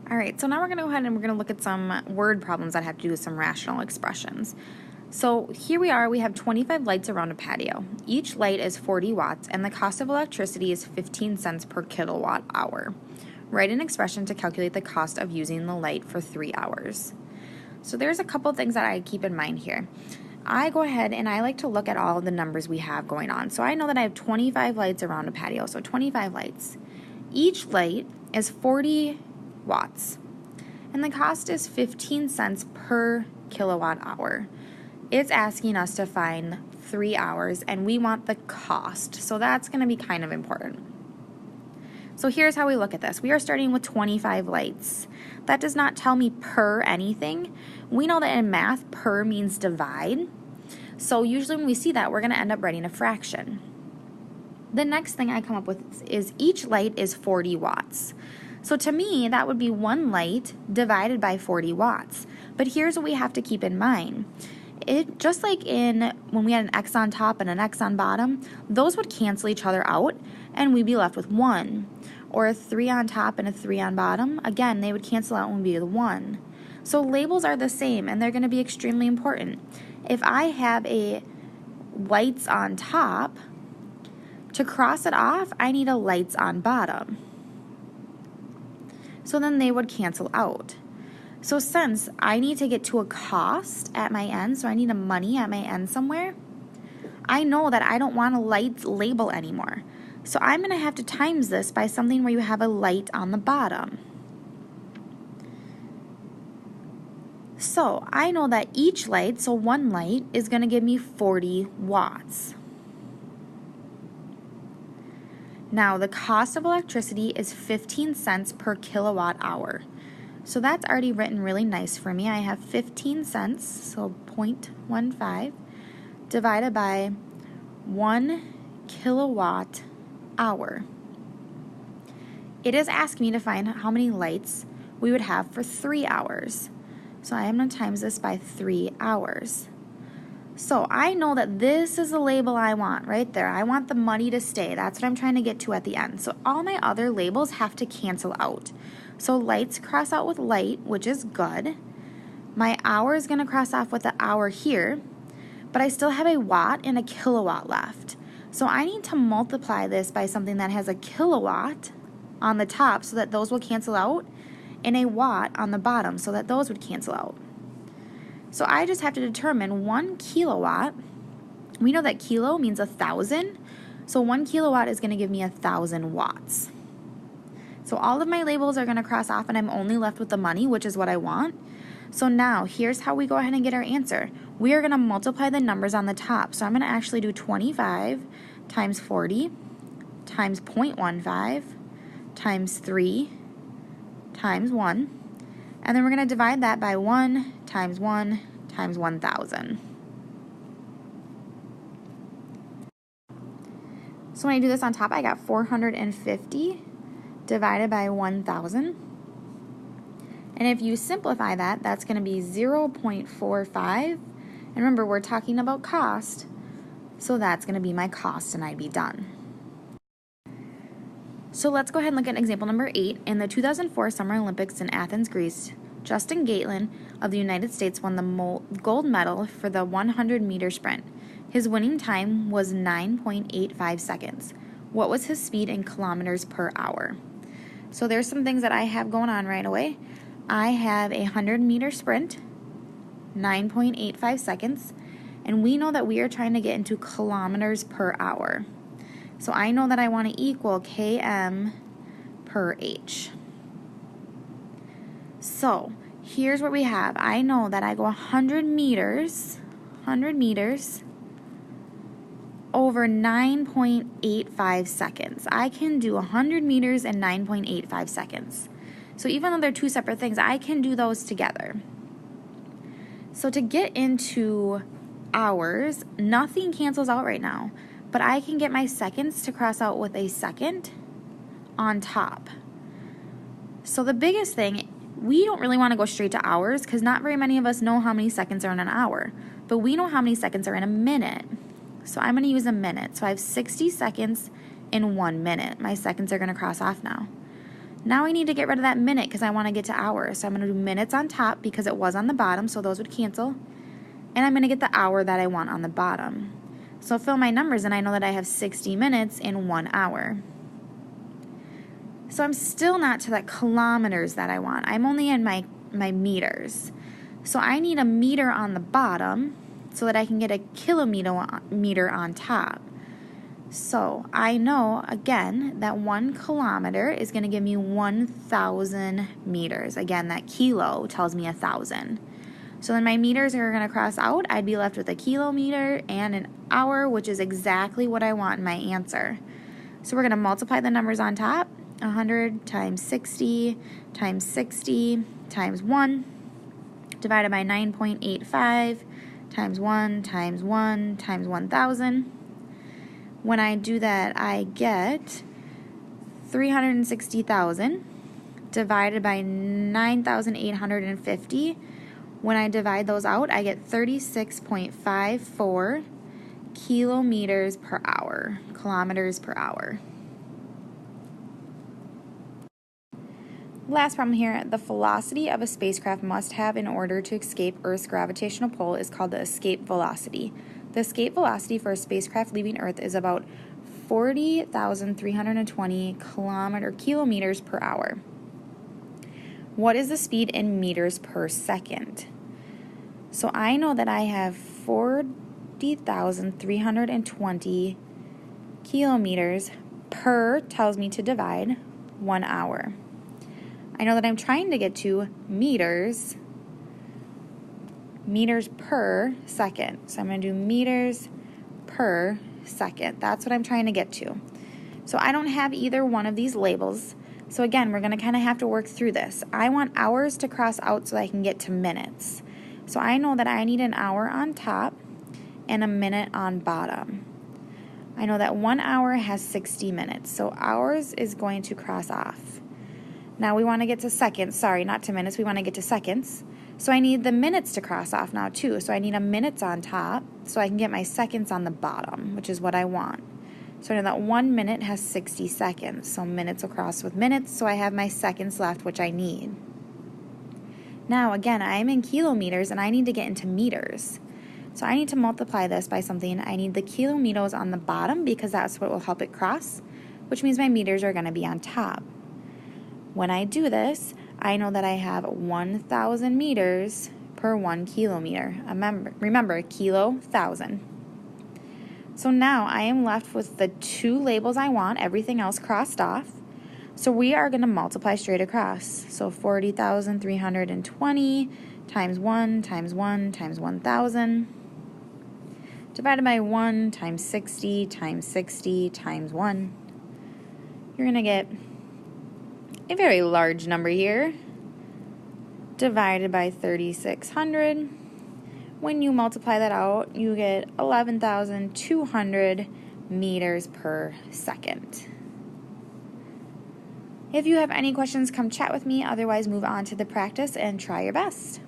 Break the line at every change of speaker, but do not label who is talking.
All right, so now we're going to go ahead and we're going to look at some word problems that have to do with some rational expressions. So here we are, we have 25 lights around a patio. Each light is 40 watts and the cost of electricity is 15 cents per kilowatt hour. Write an expression to calculate the cost of using the light for 3 hours. So there's a couple things that I keep in mind here. I go ahead and I like to look at all of the numbers we have going on. So I know that I have 25 lights around a patio, so 25 lights. Each light is 40 watts, and the cost is 15 cents per kilowatt hour. It's asking us to find 3 hours, and we want the cost, so that's going to be kind of important. So here's how we look at this. We are starting with 25 lights. That does not tell me per anything. We know that in math, per means divide. So usually when we see that, we're going to end up writing a fraction. The next thing I come up with is each light is 40 watts. So to me, that would be one light divided by 40 watts. But here's what we have to keep in mind. It just like in when we had an X on top and an X on bottom, those would cancel each other out and we'd be left with 1. Or a 3 on top and a 3 on bottom, again, they would cancel out and be the 1. So labels are the same and they're going to be extremely important. If I have a lights on top, to cross it off, I need a lights on bottom. So then they would cancel out. So since I need to get to a cost at my end, so I need a money at my end somewhere, I know that I don't want a lights label anymore. So I'm going to have to times this by something where you have a light on the bottom. So I know that each light, so one light, is going to give me 40 watts. Now, the cost of electricity is 15 cents per kilowatt hour. So that's already written really nice for me. I have 15 cents, so 0.15, divided by 1 kilowatt hour. It is asking me to find how many lights we would have for 3 hours. So I am going to times this by 3 hours. So I know that this is the label I want right there. I want the money to stay. That's what I'm trying to get to at the end. So all my other labels have to cancel out. So lights cross out with light, which is good. My hour is going to cross off with the hour here, but I still have a watt and a kilowatt left. So I need to multiply this by something that has a kilowatt on the top so that those will cancel out, and a watt on the bottom so that those would cancel out. So I just have to determine 1 kilowatt. We know that kilo means 1,000. So 1 kilowatt is going to give me 1,000 watts. So all of my labels are going to cross off and I'm only left with the money, which is what I want. So now here's how we go ahead and get our answer. We are going to multiply the numbers on the top. So I'm going to actually do 25 times 40 times 0.15 times 3 times 1. And then we're going to divide that by 1 times 1,000. So when I do this on top, I got 450 divided by 1,000. And if you simplify that, that's going to be 0.45. And remember, we're talking about cost, so that's going to be my cost, and I'd be done. So let's go ahead and look at example number 8. In the 2004 Summer Olympics in Athens, Greece, Justin Gatlin of the United States won the gold medal for the 100-meter sprint. His winning time was 9.85 seconds. What was his speed in kilometers per hour? So there's some things that I have going on right away. I have a 100-meter sprint, 9.85 seconds, and we know that we are trying to get into kilometers per hour. So I know that I want to equal km per h. So here's what we have. I know that I go 100 meters over 9.85 seconds. I can do 100 meters in 9.85 seconds. So even though they're two separate things, I can do those together. So to get into hours, nothing cancels out right now, but I can get my seconds to cross out with a second on top. So the biggest thing, we don't really want to go straight to hours because not very many of us know how many seconds are in an hour, but we know how many seconds are in a minute. So I'm going to use a minute. So I have 60 seconds in 1 minute. My seconds are going to cross off now. Now I need to get rid of that minute because I want to get to hours. So I'm going to do minutes on top because it was on the bottom, so those would cancel. And I'm going to get the hour that I want on the bottom. So I'll fill my numbers, and I know that I have 60 minutes in 1 hour. So I'm still not to the kilometers that I want. I'm only in my meters. So I need a meter on the bottom so that I can get a kilometer on top. So I know, again, that 1 kilometer is going to give me 1,000 meters. Again, that kilo tells me 1,000. So then my meters are going to cross out. I'd be left with a kilometer and an hour, which is exactly what I want in my answer. So we're going to multiply the numbers on top. 100 times 60 times 60 times 1 divided by 9.85 times 1 times 1 times 1,000. When I do that, I get 360,000 divided by 9,850. When I divide those out, I get 36.54 kilometers per hour, kilometers per hour. Last problem here, the velocity of a spacecraft must have in order to escape Earth's gravitational pull is called the escape velocity. The escape velocity for a spacecraft leaving Earth is about 40,320 kilometers per hour. What is the speed in meters per second? So I know that I have 40,320 kilometers per tells me to divide 1 hour. I know that I'm trying to get to meters per second. So I'm going to do meters per second. That's what I'm trying to get to. So I don't have either one of these labels. So again, we're going to kind of have to work through this. I want hours to cross out so that I can get to minutes. So I know that I need an hour on top and a minute on bottom. I know that 1 hour has 60 minutes. So hours is going to cross off. Now we want to get to seconds. Sorry, not to minutes. We want to get to seconds. So I need the minutes to cross off now too. So I need a minutes on top so I can get my seconds on the bottom, which is what I want. So I know that 1 minute has 60 seconds. So minutes will cross with minutes. So I have my seconds left, which I need. Now again, I am in kilometers and I need to get into meters. So I need to multiply this by something. I need the kilometers on the bottom because that's what will help it cross, which means my meters are going to be on top. When I do this, I know that I have 1,000 meters per 1 kilometer. Remember, kilo, 1,000. So now I am left with the 2 labels I want, everything else crossed off. So we are going to multiply straight across. So 40,320 times 1 times 1 times 1,000 divided by 1 times 60 times 60 times 1. You're going to get a very large number here, divided by 3,600. When you multiply that out, you get 11,200 meters per second. If you have any questions, come chat with me. Otherwise, move on to the practice and try your best.